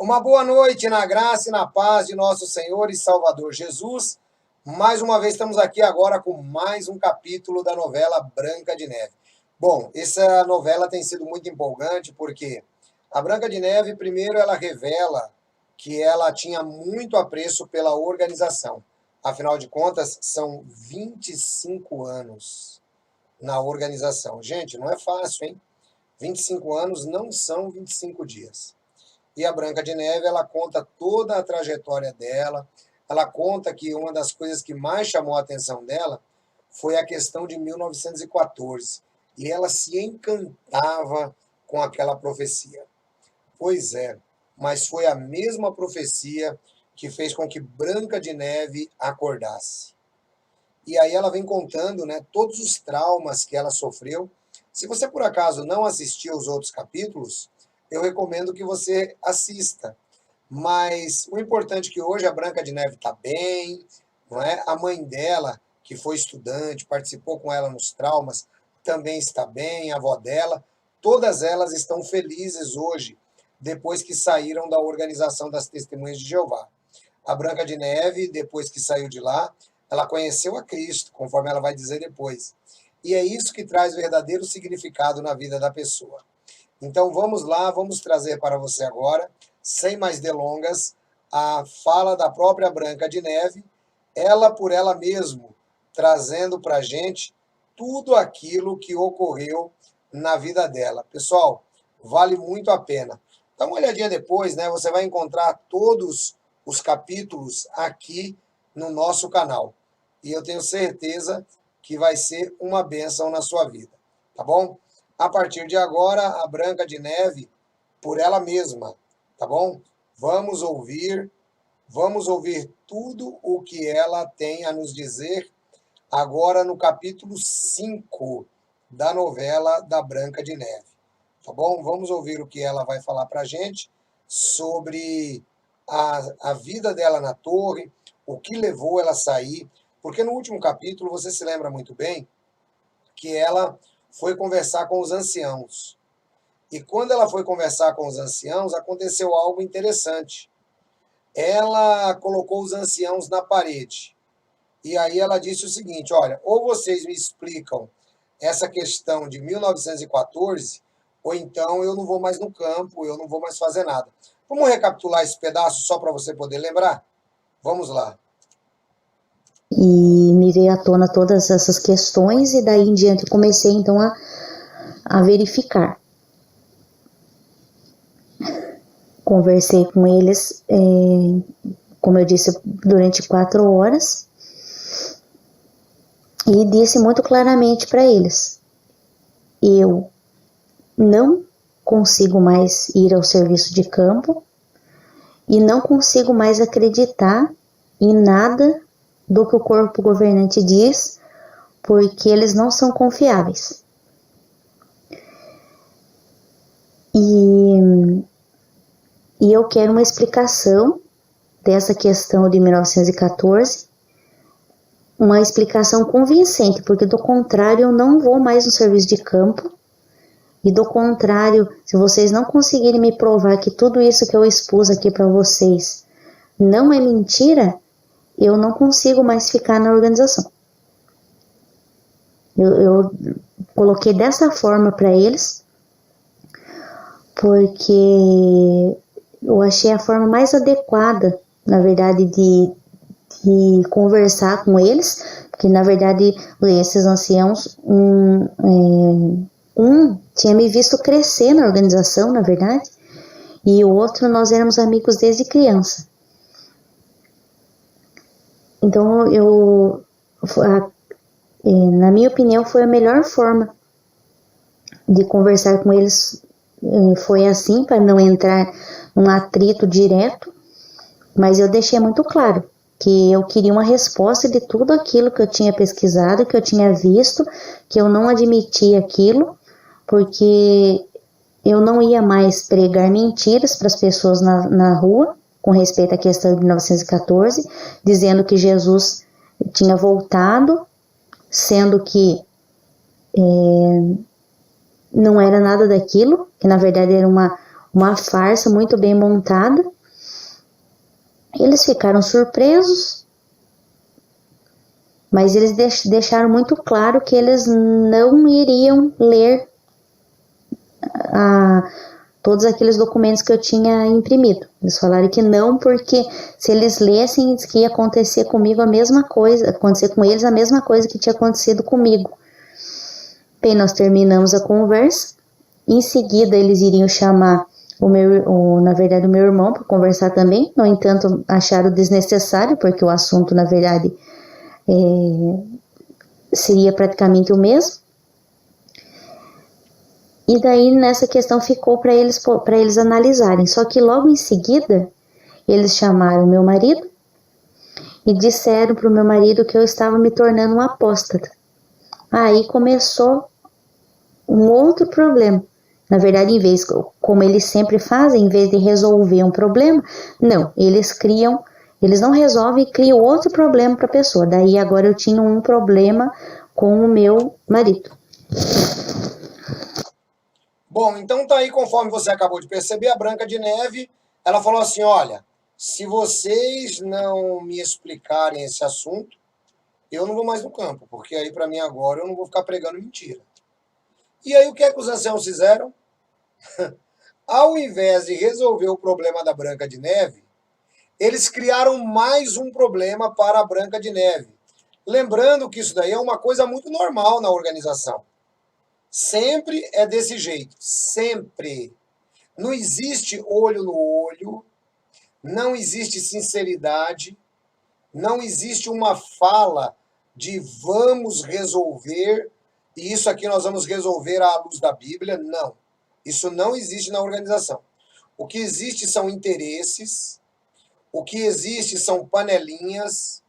Uma boa noite na graça e na paz de nosso Senhor e Salvador Jesus. Mais uma vez estamos aqui agora com mais um capítulo da novela Branca de Neve. Bom, essa novela tem sido muito empolgante porque a Branca de Neve, primeiro, ela revela que ela tinha muito apreço pela organização. Afinal de contas, são 25 anos na organização. Gente, não é fácil, hein? 25 anos não são 25 dias. E a Branca de Neve, ela conta toda a trajetória dela, ela conta que uma das coisas que mais chamou a atenção dela foi a questão de 1914, e ela se encantava com aquela profecia. Pois é, mas foi a mesma profecia que fez com que Branca de Neve acordasse. E aí ela vem contando, né, todos os traumas que ela sofreu. Se você, por acaso, não assistiu os outros capítulos, eu recomendo que você assista. Mas o importante é que hoje a Branca de Neve está bem, não é? A mãe dela, que foi estudante, participou com ela nos traumas, também está bem, a avó dela. Todas elas estão felizes hoje, depois que saíram da organização das Testemunhas de Jeová. A Branca de Neve, depois que saiu de lá, ela conheceu a Cristo, conforme ela vai dizer depois. E é isso que traz verdadeiro significado na vida da pessoa. Então vamos lá, vamos trazer para você agora, sem mais delongas, a fala da própria Branca de Neve, ela por ela mesma, trazendo para a gente tudo aquilo que ocorreu na vida dela. Pessoal, vale muito a pena. Dá uma olhadinha depois, né? Você vai encontrar todos os capítulos aqui no nosso canal. E eu tenho certeza que vai ser uma bênção na sua vida, tá bom? A partir de agora, a Branca de Neve, por ela mesma, tá bom? Vamos ouvir tudo o que ela tem a nos dizer agora no capítulo 5 da novela da Branca de Neve, tá bom? Vamos ouvir o que ela vai falar pra gente sobre a vida dela na torre, o que levou ela a sair, porque no último capítulo, você se lembra muito bem, que ela foi conversar com os anciãos. E quando ela foi conversar com os anciãos, aconteceu algo interessante. Ela colocou os anciãos na parede. E aí ela disse o seguinte, olha, ou vocês me explicam essa questão de 1914, ou então eu não vou mais no campo, eu não vou mais fazer nada. Vamos recapitular esse pedaço só para você poder lembrar? Vamos lá. E me veio à tona todas essas questões e daí em diante comecei então a verificar. Conversei com eles, como eu disse, durante 4 horas e disse muito claramente para eles, eu não consigo mais ir ao serviço de campo e não consigo mais acreditar em nada do que o corpo governante diz, porque eles não são confiáveis. E eu quero uma explicação dessa questão de 1914, uma explicação convincente, porque do contrário eu não vou mais no serviço de campo, e do contrário, se vocês não conseguirem me provar que tudo isso que eu expus aqui para vocês não é mentira, eu não consigo mais ficar na organização. Eu coloquei dessa forma para eles, porque eu achei a forma mais adequada, na verdade, de conversar com eles, porque, na verdade, esses anciãos, um tinha me visto crescer na organização, na verdade, e o outro nós éramos amigos desde criança. Então, na minha opinião, foi a melhor forma de conversar com eles, foi assim, para não entrar num atrito direto, mas eu deixei muito claro que eu queria uma resposta de tudo aquilo que eu tinha pesquisado, que eu tinha visto, que eu não admitia aquilo, porque eu não ia mais pregar mentiras para as pessoas na rua, com respeito à questão de 1914, dizendo que Jesus tinha voltado, sendo que não era nada daquilo, que na verdade era uma farsa muito bem montada, Eles ficaram surpresos, mas eles deixaram muito claro que eles não iriam ler todos aqueles documentos que eu tinha imprimido. Eles falaram que não, porque se eles lessem, que ia acontecer comigo a mesma coisa, acontecer com eles a mesma coisa que tinha acontecido comigo. Bem, nós terminamos a conversa. Em seguida, eles iriam chamar na verdade, o meu irmão para conversar também. No entanto, acharam desnecessário, porque o assunto, na verdade, seria praticamente o mesmo. E daí, nessa questão, ficou para eles analisarem. Só que logo em seguida, eles chamaram meu marido e disseram para o meu marido que eu estava me tornando um apóstata. Aí começou um outro problema. Na verdade, como eles sempre fazem, em vez de resolver um problema, não, eles não resolvem e criam outro problema para a pessoa. Daí agora eu tinha um problema com o meu marido. Bom, então tá aí, conforme você acabou de perceber, a Branca de Neve, ela falou assim, olha, se vocês não me explicarem esse assunto, eu não vou mais no campo, porque aí para mim agora eu não vou ficar pregando mentira. E aí o que é que os anciãos fizeram? Ao invés de resolver o problema da Branca de Neve, eles criaram mais um problema para a Branca de Neve. Lembrando que isso daí é uma coisa muito normal na organização. Sempre é desse jeito, sempre. Não existe olho no olho, não existe sinceridade, não existe uma fala de vamos resolver, e isso aqui nós vamos resolver à luz da Bíblia. Não. Isso não existe na organização. O que existe são interesses, o que existe são panelinhas,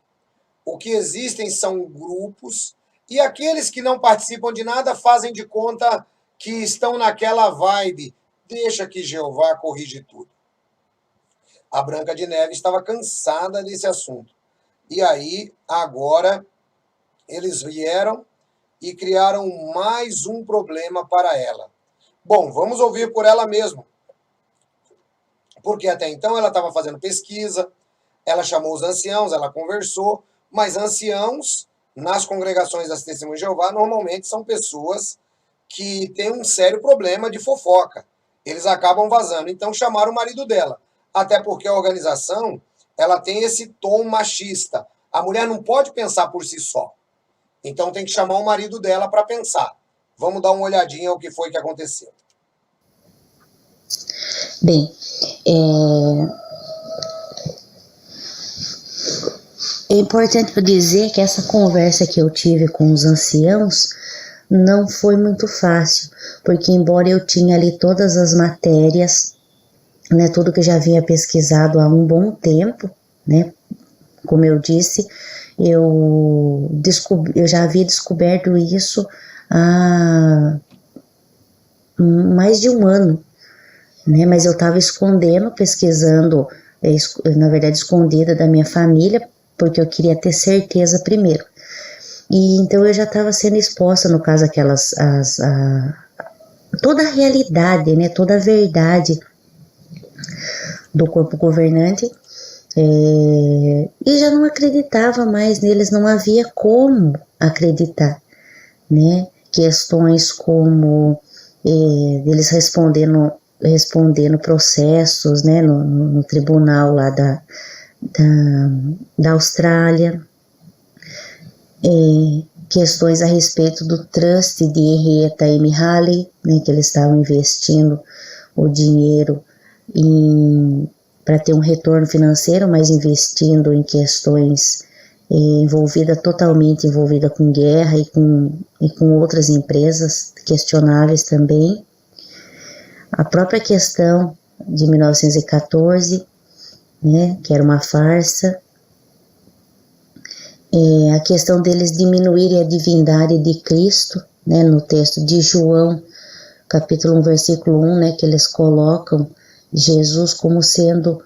o que existem são grupos, e aqueles que não participam de nada fazem de conta que estão naquela vibe, deixa que Jeová corrige tudo. A Branca de Neve estava cansada desse assunto. E aí, agora, eles vieram e criaram mais um problema para ela. Bom, vamos ouvir por ela mesma. Porque até então ela estava fazendo pesquisa, ela chamou os anciãos, ela conversou, mas anciãos, nas congregações das Testemunhas de Jeová, normalmente são pessoas que têm um sério problema de fofoca. Eles acabam vazando. Então chamaram o marido dela. Até porque a organização, ela tem esse tom machista. A mulher não pode pensar por si só. Então tem que chamar o marido dela para pensar. Vamos dar uma olhadinha ao que foi que aconteceu. Bem, é importante eu dizer que essa conversa que eu tive com os anciãos não foi muito fácil, porque embora eu tinha ali todas as matérias, né, tudo que eu já havia pesquisado há um bom tempo, né, como eu disse, eu já havia descoberto isso há mais de um ano, né, mas eu estava pesquisando, na verdade escondida da minha família, porque eu queria ter certeza primeiro. E então eu já estava sendo exposta, no caso, toda a realidade, né, toda a verdade do corpo governante, e já não acreditava mais neles, não havia como acreditar, né, questões como eles respondendo processos, né, no tribunal lá da Austrália, questões a respeito do trust de Henrietta e Mihaly, né, que eles estavam investindo o dinheiro para ter um retorno financeiro, mas investindo em questões totalmente envolvida com guerra e com outras empresas questionáveis também. A própria questão de 1914, né, que era uma farsa, a questão deles diminuírem a divindade de Cristo, né, no texto de João, capítulo 1, versículo 1, né, que eles colocam Jesus como sendo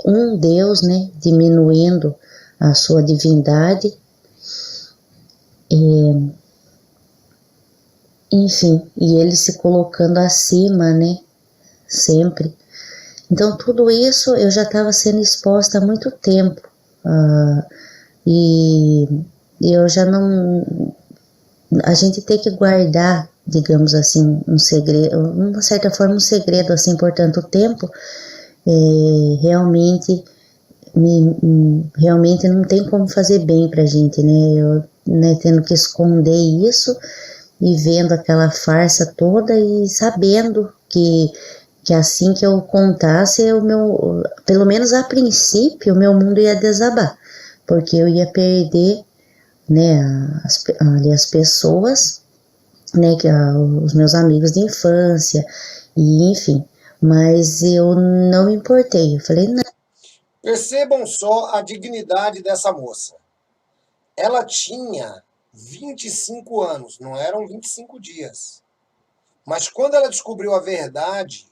um Deus, né, diminuindo a sua divindade, enfim, e ele se colocando acima, né, sempre. Então, tudo isso eu já estava sendo exposta há muito tempo. E eu já não. A gente tem que guardar, digamos assim, um segredo, de uma certa forma, um segredo assim por tanto tempo, realmente, realmente não tem como fazer bem pra gente, né? Eu, né, tendo que esconder isso e vendo aquela farsa toda e sabendo que assim que eu contasse, pelo menos a princípio, o meu mundo ia desabar, porque eu ia perder, né, as pessoas, né, os meus amigos de infância, e enfim, mas eu não me importei, eu falei, não. Percebam só a dignidade dessa moça. Ela tinha 25 anos, não eram 25 dias. Mas quando ela descobriu a verdade,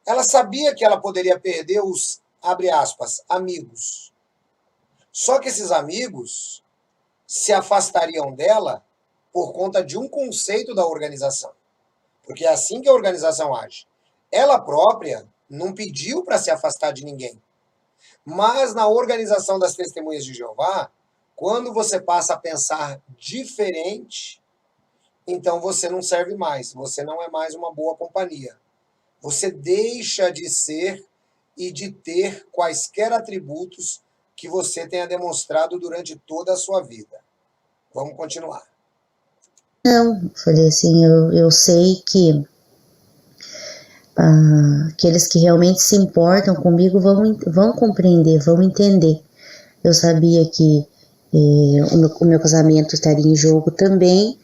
ela sabia que ela poderia perder os, abre aspas, amigos. Só que esses amigos se afastariam dela por conta de um conceito da organização. Porque é assim que a organização age. Ela própria não pediu para se afastar de ninguém. Mas na organização das Testemunhas de Jeová, quando você passa a pensar diferente, então você não serve mais, você não é mais uma boa companhia. Você deixa de ser e de ter quaisquer atributos que você tenha demonstrado durante toda a sua vida. Vamos continuar. Não, falei assim, eu sei que aqueles que realmente se importam comigo vão compreender, vão entender. Eu sabia que o meu casamento estaria em jogo também,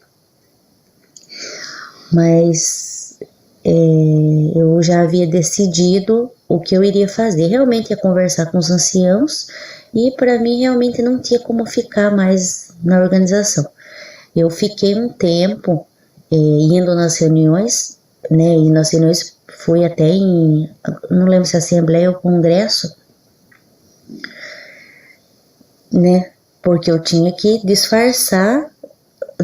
mas eu já havia decidido o que eu iria fazer. Realmente ia conversar com os anciãos e para mim realmente não tinha como ficar mais na organização. Eu fiquei um tempo indo nas reuniões, né? E nas reuniões fui até não lembro se assembleia ou congresso, né? Porque eu tinha que disfarçar,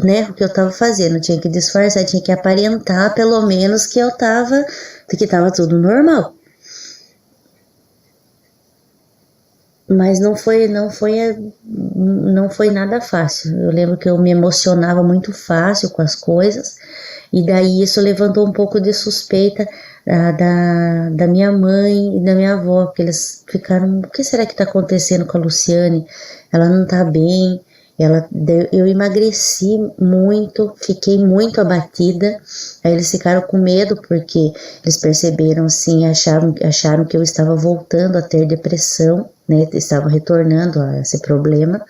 né, o que eu estava fazendo, eu tinha que disfarçar, tinha que aparentar pelo menos que que estava tudo normal. Mas não foi nada fácil. Eu lembro que eu me emocionava muito fácil com as coisas, e daí isso levantou um pouco de suspeita da minha mãe e da minha avó, porque eles ficaram, o que será que está acontecendo com a Luciane? Ela não está bem, eu emagreci muito, fiquei muito abatida. Aí eles ficaram com medo porque eles perceberam assim, acharam que eu estava voltando a ter depressão, né? Estava retornando a esse problema.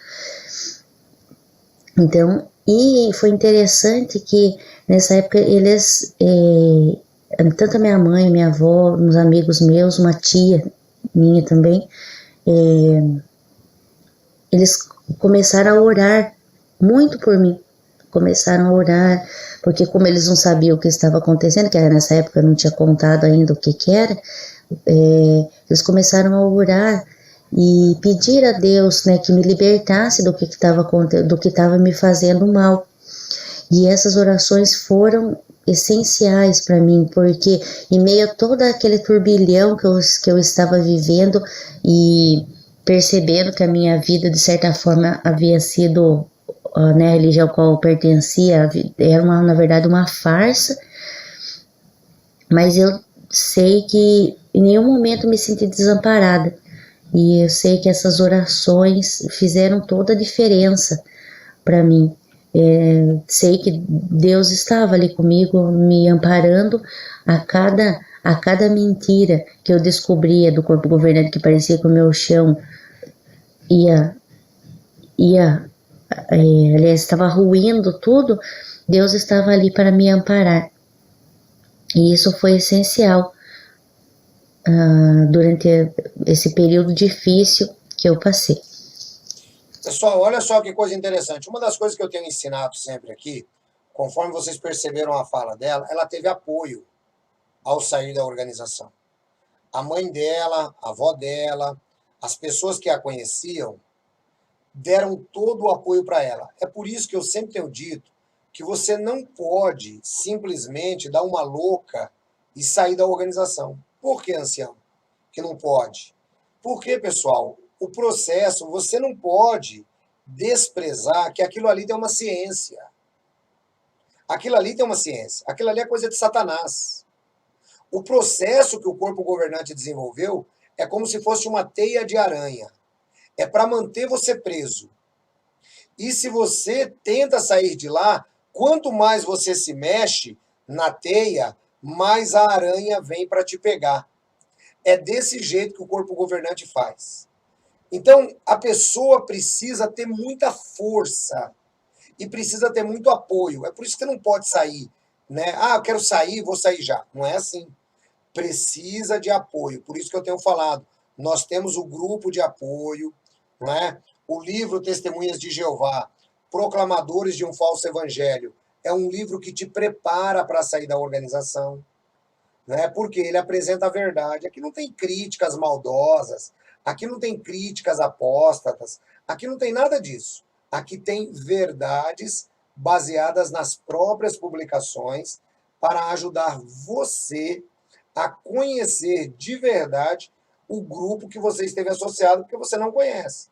Então, e foi interessante que nessa época eles, tanto a minha mãe, minha avó, uns amigos meus, uma tia minha também, eles começaram a orar muito por mim. Começaram a orar, porque como eles não sabiam o que estava acontecendo, que nessa época eu não tinha contado ainda o que era, eles começaram a orar e pedir a Deus, né, que me libertasse do que estava me fazendo mal. E essas orações foram essenciais para mim, porque em meio a todo aquele turbilhão que eu estava vivendo e percebendo que a minha vida, de certa forma, havia sido, né, a religião a qual eu pertencia, era na verdade uma farsa, mas eu sei que em nenhum momento me senti desamparada. E eu sei que essas orações fizeram toda a diferença para mim. Sei que Deus estava ali comigo, me amparando a cada mentira que eu descobria do corpo governante, que parecia que o meu chão aliás, estava ruindo tudo. Deus estava ali para me amparar. E isso foi essencial durante esse período difícil que eu passei. Pessoal, olha só que coisa interessante. Uma das coisas que eu tenho ensinado sempre aqui, conforme vocês perceberam a fala dela, ela teve apoio ao sair da organização. A mãe dela, a avó dela, as pessoas que a conheciam, deram todo o apoio para ela. É por isso que eu sempre tenho dito que você não pode simplesmente dar uma louca e sair da organização. Por que, ancião? que não pode? Porque, pessoal, o processo, você não pode desprezar que aquilo ali tem uma ciência. Aquilo ali tem uma ciência. Aquilo ali é coisa de Satanás. O processo que o corpo governante desenvolveu é como se fosse uma teia de aranha. É para manter você preso. E se você tenta sair de lá, quanto mais você se mexe na teia, mais a aranha vem para te pegar. É desse jeito que o corpo governante faz. Então, a pessoa precisa ter muita força e precisa ter muito apoio. É por isso que você não pode sair, né? Ah, eu quero sair, vou sair já. Não é assim. Precisa de apoio. Por isso que eu tenho falado, nós temos o grupo de apoio, não é? O livro Testemunhas de Jeová, Proclamadores de um Falso Evangelho, é um livro que te prepara para sair da organização, né? Porque ele apresenta a verdade. Aqui não tem críticas maldosas, aqui não tem críticas apóstatas, aqui não tem nada disso. Aqui tem verdades baseadas nas próprias publicações para ajudar você a conhecer de verdade o grupo que você esteve associado, porque você não conhece.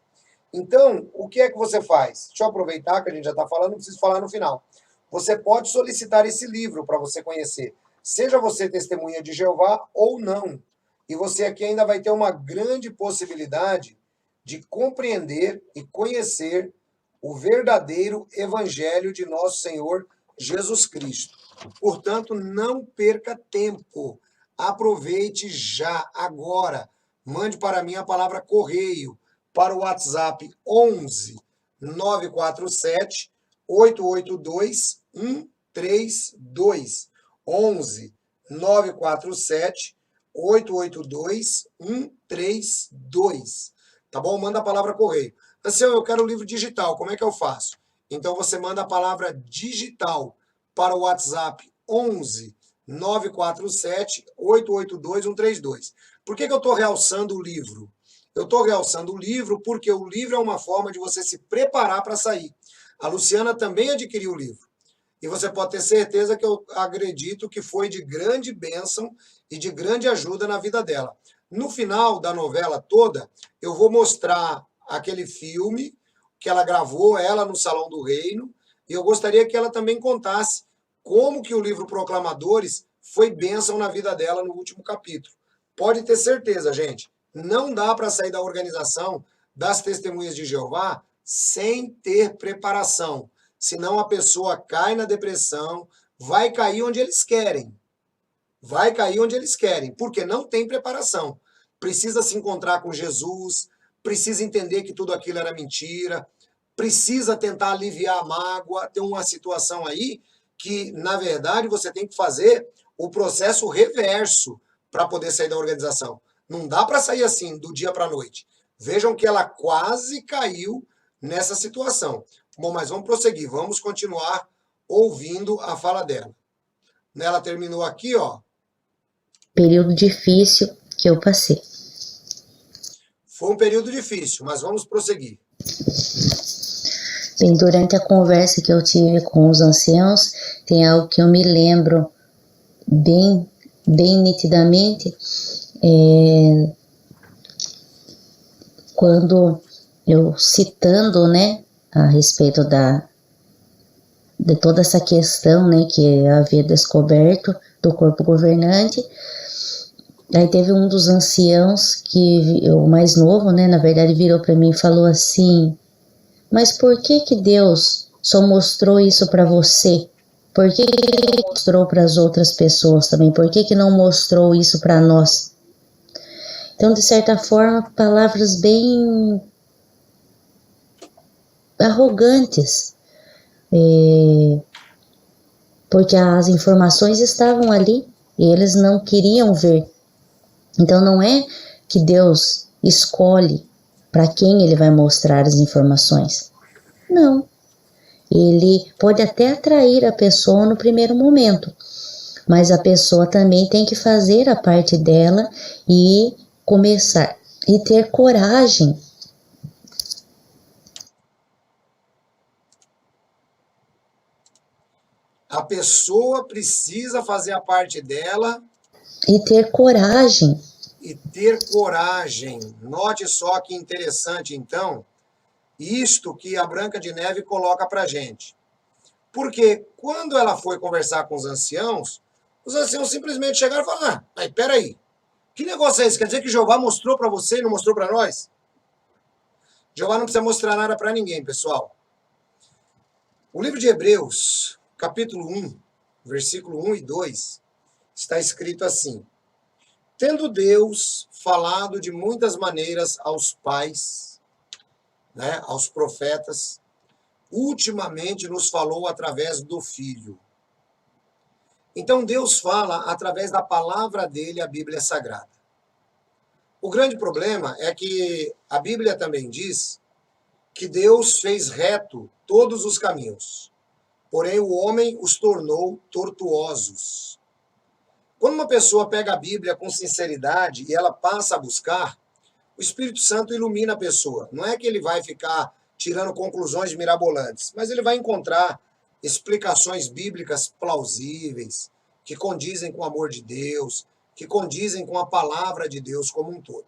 Então, o que é que você faz? Deixa eu aproveitar que a gente já está falando, não preciso falar no final. Você pode solicitar esse livro para você conhecer. Seja você testemunha de Jeová ou não. E você aqui ainda vai ter uma grande possibilidade de compreender e conhecer o verdadeiro evangelho de nosso Senhor Jesus Cristo. Portanto, não perca tempo. Aproveite já, agora. Mande para mim a palavra correio para o WhatsApp 11 947 882 132. 11 947 882 132. Tá bom? Manda a palavra correio. Assim, eu quero o livro digital, como é que eu faço? Então você manda a palavra digital para o WhatsApp 11 947 882 132. Por que eu estou realçando o livro? Eu estou realçando o livro porque o livro é uma forma de você se preparar para sair. A Luciana também adquiriu o livro. E você pode ter certeza que eu acredito que foi de grande bênção e de grande ajuda na vida dela. No final da novela toda, eu vou mostrar aquele filme que ela gravou, ela no Salão do Reino, e eu gostaria que ela também contasse como que o livro Proclamadores foi bênção na vida dela no último capítulo. Pode ter certeza, gente, não dá para sair da organização das Testemunhas de Jeová sem ter preparação. Senão a pessoa cai na depressão, vai cair onde eles querem. Vai cair onde eles querem, porque não tem preparação. Precisa se encontrar com Jesus, precisa entender que tudo aquilo era mentira, precisa tentar aliviar a mágoa. Tem uma situação aí que, na verdade, você tem que fazer o processo reverso para poder sair da organização. Não dá para sair assim, do dia para a noite. Vejam que ela quase caiu nessa situação. Bom, mas vamos prosseguir, vamos continuar ouvindo a fala dela. Ela terminou aqui, ó. Período difícil que eu passei. Foi um período difícil, mas vamos prosseguir. Bem, durante a conversa que eu tive com os anciãos, tem algo que eu me lembro bem nitidamente, quando eu citando, né, a respeito de toda essa questão, né, que havia descoberto do corpo governante. Aí teve um dos anciãos, que o mais novo, né, na verdade virou para mim e falou assim: mas por que Deus só mostrou isso para você? Por que Ele não mostrou para as outras pessoas também? Por que não mostrou isso para nós? Então, de certa forma, palavras bem arrogantes, porque as informações estavam ali e eles não queriam ver. Então não é que Deus escolhe para quem Ele vai mostrar as informações. Não. Ele pode até atrair a pessoa no primeiro momento, mas a pessoa também tem que fazer a parte dela e começar e ter coragem. A pessoa precisa fazer a parte dela e ter coragem e ter coragem. Note só que interessante, então, isto que a Branca de Neve coloca para gente. Porque quando ela foi conversar com os anciãos simplesmente chegaram e falaram: mas peraí, que negócio é esse? Quer dizer que Jeová mostrou para você e não mostrou para nós? Jeová não precisa mostrar nada para ninguém, pessoal. O livro de Hebreus, capítulo 1, versículo 1 e 2, está escrito assim: tendo Deus falado de muitas maneiras aos pais, aos profetas, ultimamente nos falou através do Filho. Então Deus fala através da palavra dele, a Bíblia Sagrada. O grande problema é que a Bíblia também diz que Deus fez reto todos os caminhos, porém o homem os tornou tortuosos. Quando uma pessoa pega a Bíblia com sinceridade e ela passa a buscar, o Espírito Santo ilumina a pessoa. Não é que ele vai ficar tirando conclusões mirabolantes, mas ele vai encontrar explicações bíblicas plausíveis, que condizem com o amor de Deus, que condizem com a palavra de Deus como um todo.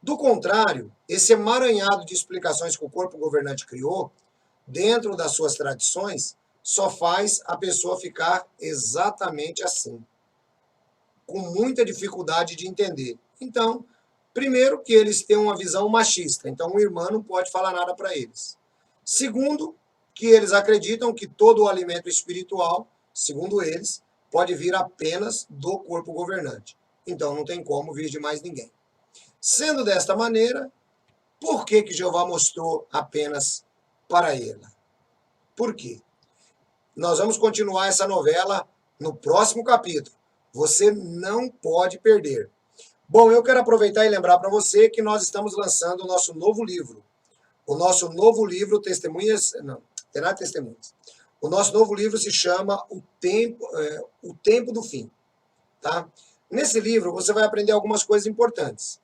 Do contrário, esse emaranhado de explicações que o corpo governante criou, dentro das suas tradições, só faz a pessoa ficar exatamente assim, com muita dificuldade de entender. Então, primeiro, que eles têm uma visão machista, então o irmão não pode falar nada para eles. Segundo, que eles acreditam que todo o alimento espiritual, segundo eles, pode vir apenas do corpo governante. Então não tem como vir de mais ninguém. Sendo desta maneira, por que Jeová mostrou apenas para ela? Por quê? Nós vamos continuar essa novela no próximo capítulo. Você não pode perder. Bom, eu quero aproveitar e lembrar para você que nós estamos lançando o nosso novo livro. O nosso novo livro, Testemunhas... Não, terá testemunhas. O nosso novo livro se chama O Tempo do Fim. Tá? Nesse livro, você vai aprender algumas coisas importantes.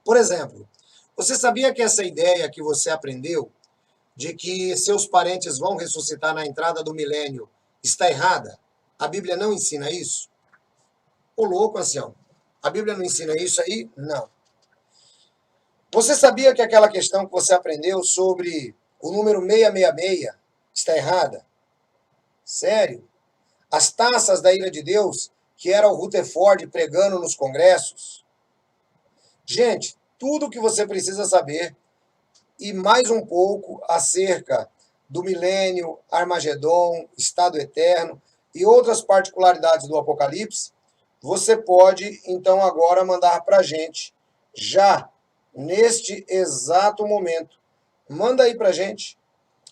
Por exemplo, você sabia que essa ideia que você aprendeu, de que seus parentes vão ressuscitar na entrada do milênio, está errada? A Bíblia não ensina isso? Ô louco, ancião. A Bíblia não ensina isso aí? Não. Você sabia que aquela questão que você aprendeu sobre o número 666 está errada? Sério? As taças da ira de Deus, que era o Rutherford pregando nos congressos? Gente, tudo o que você precisa saber e mais um pouco acerca do milênio, Armagedon, estado eterno e outras particularidades do Apocalipse, você pode, então, agora mandar para a gente, já neste exato momento. Manda aí para a gente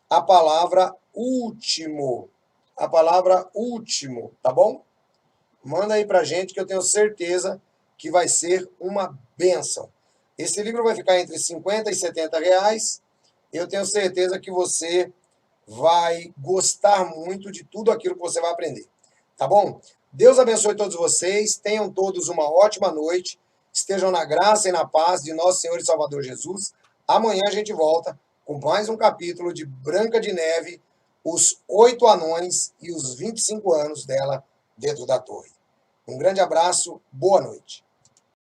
a palavra último. A palavra último, tá bom? Manda aí para a gente que eu tenho certeza que vai ser uma bênção. Esse livro vai ficar entre 50 e 70 reais. Eu tenho certeza que você vai gostar muito de tudo aquilo que você vai aprender. Tá bom? Deus abençoe todos vocês. Tenham todos uma ótima noite. Estejam na graça e na paz de nosso Senhor e Salvador Jesus. Amanhã a gente volta com mais um capítulo de Branca de Neve, os 8 anões e os 25 anos dela dentro da torre. Um grande abraço, boa noite.